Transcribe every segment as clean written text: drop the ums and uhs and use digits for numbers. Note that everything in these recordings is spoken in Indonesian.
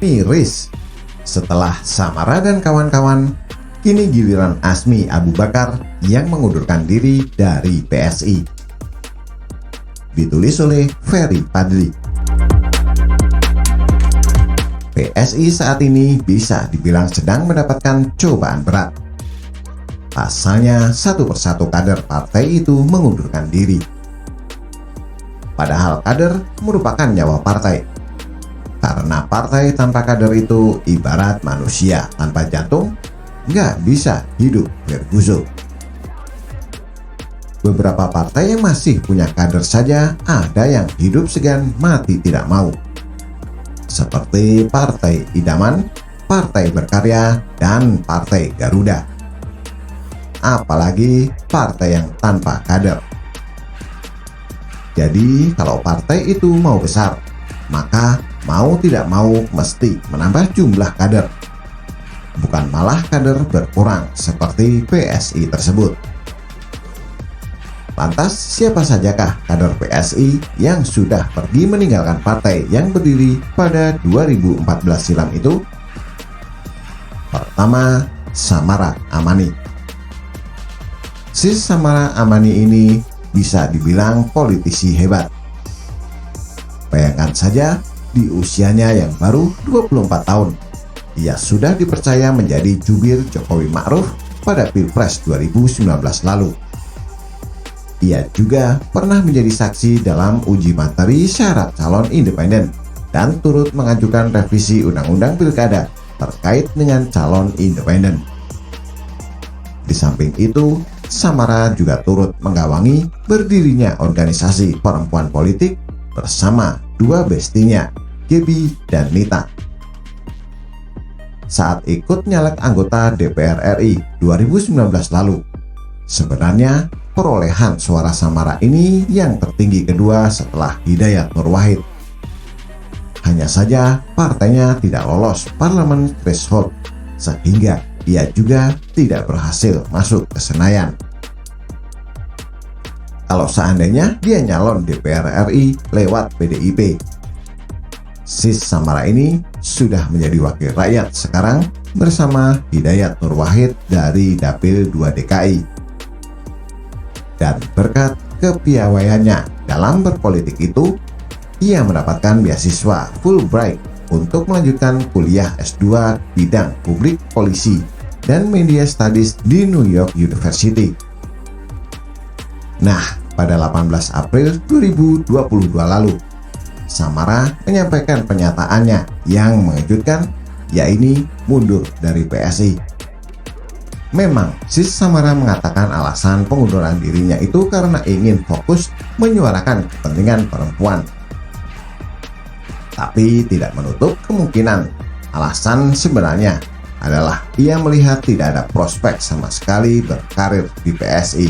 miris. Setelah Samara dan kawan-kawan, kini giliran Azmi Abu Bakar yang mengundurkan diri dari PSI. Ditulis oleh Ferry Fadli. PSI saat ini bisa dibilang sedang mendapatkan cobaan berat. Pasalnya, satu persatu kader partai itu mengundurkan diri. Padahal kader merupakan nyawa partai. Karena partai tanpa kader itu ibarat manusia tanpa jantung, nggak bisa hidup berguzul. Beberapa partai yang masih punya kader saja ada yang hidup segan mati tidak mau. Seperti Partai Idaman, Partai Berkarya, dan Partai Garuda. Apalagi partai yang tanpa kader. Jadi kalau partai itu mau besar, maka mau tidak mau mesti menambah jumlah kader. Bukan malah kader berkurang seperti PSI tersebut. Lantas siapa sajakah kader PSI yang sudah pergi meninggalkan partai yang berdiri pada 2014 silam itu? Pertama, Samara Amani. Sis Samara Amani ini bisa dibilang politisi hebat. Bayangkan saja, di usianya yang baru 24 tahun, ia sudah dipercaya menjadi jubir Jokowi Ma'ruf pada Pilpres 2019 lalu. Ia juga pernah menjadi saksi dalam uji materi syarat calon independen dan turut mengajukan revisi Undang-Undang Pilkada terkait dengan calon independen. Di samping itu, Samara juga turut menggawangi berdirinya organisasi perempuan politik bersama dua bestinya, Gaby dan Nita. Saat ikut nyalek anggota DPR RI 2019 lalu, sebenarnya perolehan suara Samara ini yang tertinggi kedua setelah Hidayat Nur Wahid. Hanya saja partainya tidak lolos parlemen threshold, sehingga ia juga tidak berhasil masuk ke Senayan. Kalau seandainya dia nyalon DPR RI lewat PDIP, Sis Samara ini sudah menjadi wakil rakyat sekarang bersama Hidayat Nur Wahid dari Dapil 2 DKI. Dan berkat kepiawaiannya dalam berpolitik itu, ia mendapatkan beasiswa Fulbright untuk melanjutkan kuliah S2 bidang publik polisi dan media studies di New York University. Nah, pada 18 April 2022 lalu, Samara menyampaikan pernyataannya yang mengejutkan, yaitu mundur dari PSI. Memang, Sis Samara mengatakan alasan pengunduran dirinya itu karena ingin fokus menyuarakan kepentingan perempuan. Tapi tidak menutup kemungkinan alasan sebenarnya adalah ia melihat tidak ada prospek sama sekali berkarir di PSI.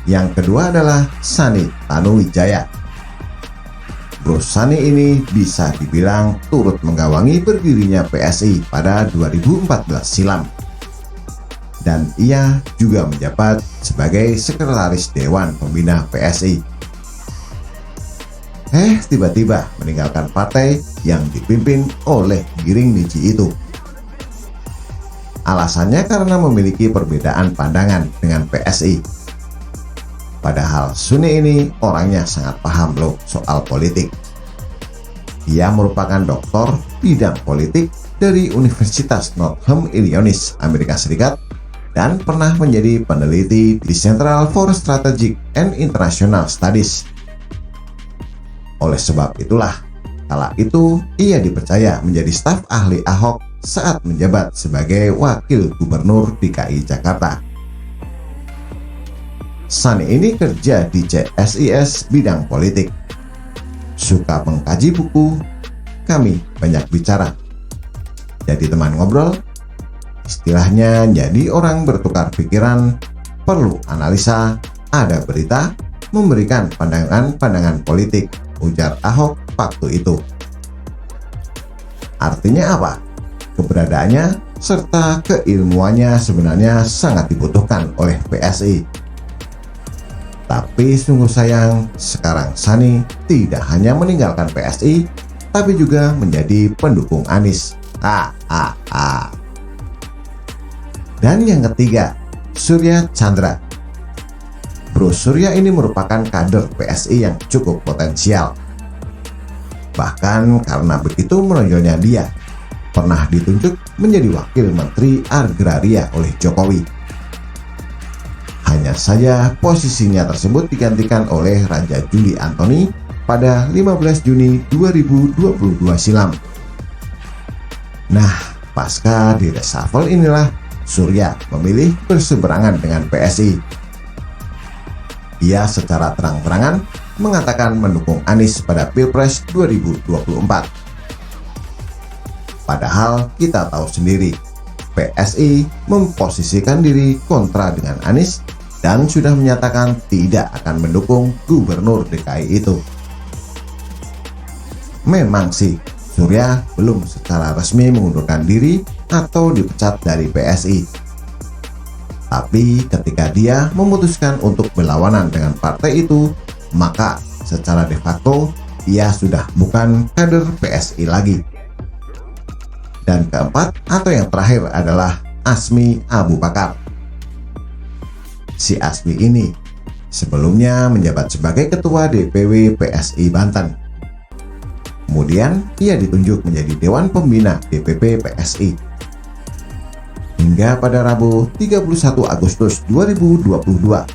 Yang kedua adalah Sani Tanuwijaya. Bro Sani ini bisa dibilang turut menggawangi berdirinya PSI pada 2014 silam. Dan ia juga menjabat sebagai sekretaris Dewan Pembina PSI. Tiba-tiba meninggalkan partai yang dipimpin oleh Giring Niji itu. Alasannya karena memiliki perbedaan pandangan dengan PSI. Padahal Suni ini orangnya sangat paham loh soal politik. Ia merupakan doktor bidang politik dari Universitas Northern Illinois, Amerika Serikat, dan pernah menjadi peneliti di Central for Strategic and International Studies. Oleh sebab itulah, kala itu ia dipercaya menjadi staf ahli Ahok saat menjabat sebagai wakil gubernur DKI Jakarta. Sani ini kerja di CSIS bidang politik. Suka mengkaji buku, kami banyak bicara. Jadi teman ngobrol, istilahnya jadi orang bertukar pikiran, perlu analisa, ada berita, memberikan pandangan-pandangan politik, ujar Ahok waktu itu. Artinya apa? Keberadaannya serta keilmuannya sebenarnya sangat dibutuhkan oleh PSI. Tapi sungguh sayang, sekarang Sani tidak hanya meninggalkan PSI, tapi juga menjadi pendukung Anies. Dan yang ketiga, Surya Chandra. Bro Surya ini merupakan kader PSI yang cukup potensial. Bahkan karena begitu menonjolnya dia, pernah ditunjuk menjadi Wakil Menteri Agraria oleh Jokowi. Hanya saja posisinya tersebut digantikan oleh Raja Juli Antoni pada 15 Juni 2022 silam. Nah, pasca di reshuffle inilah Surya memilih berseberangan dengan PSI. Ia secara terang-terangan mengatakan mendukung Anies pada Pilpres 2024. Padahal kita tahu sendiri, PSI memposisikan diri kontra dengan Anies dan sudah menyatakan tidak akan mendukung Gubernur DKI itu. Memang sih, Surya belum secara resmi mengundurkan diri atau dipecat dari PSI. Tapi ketika dia memutuskan untuk berlawanan dengan partai itu, maka secara de facto ia sudah bukan kader PSI lagi. Dan keempat atau yang terakhir adalah Azmi Abu Bakar. Si Azmi ini sebelumnya menjabat sebagai Ketua DPW PSI Banten. Kemudian ia ditunjuk menjadi Dewan Pembina DPP PSI. Hingga pada Rabu 31 Agustus 2022,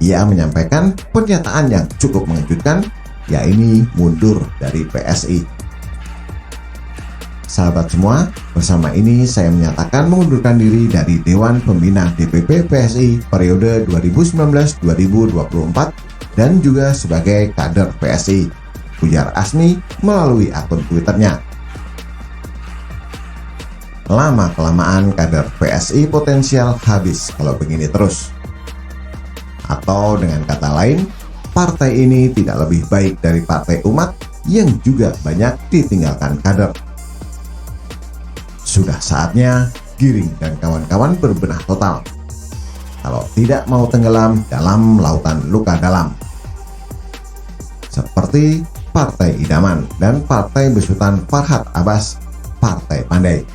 ia menyampaikan pernyataan yang cukup mengejutkan, yaitu mundur dari PSI. Sahabat semua, bersama ini saya menyatakan mengundurkan diri dari Dewan Pembina DPP PSI periode 2019-2024 dan juga sebagai kader PSI, ujar Azmi melalui akun Twitternya. Lama-kelamaan kader PSI potensial habis kalau begini terus. Atau dengan kata lain, partai ini tidak lebih baik dari partai umat yang juga banyak ditinggalkan kader. Sudah saatnya Giring dan kawan-kawan berbenah total. Kalau tidak mau tenggelam dalam lautan luka dalam. Seperti Partai Idaman dan Partai Besutan Farhad Abbas, Partai Pandai.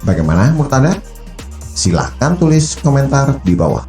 Bagaimana menurut Anda? Silahkan tulis komentar di bawah.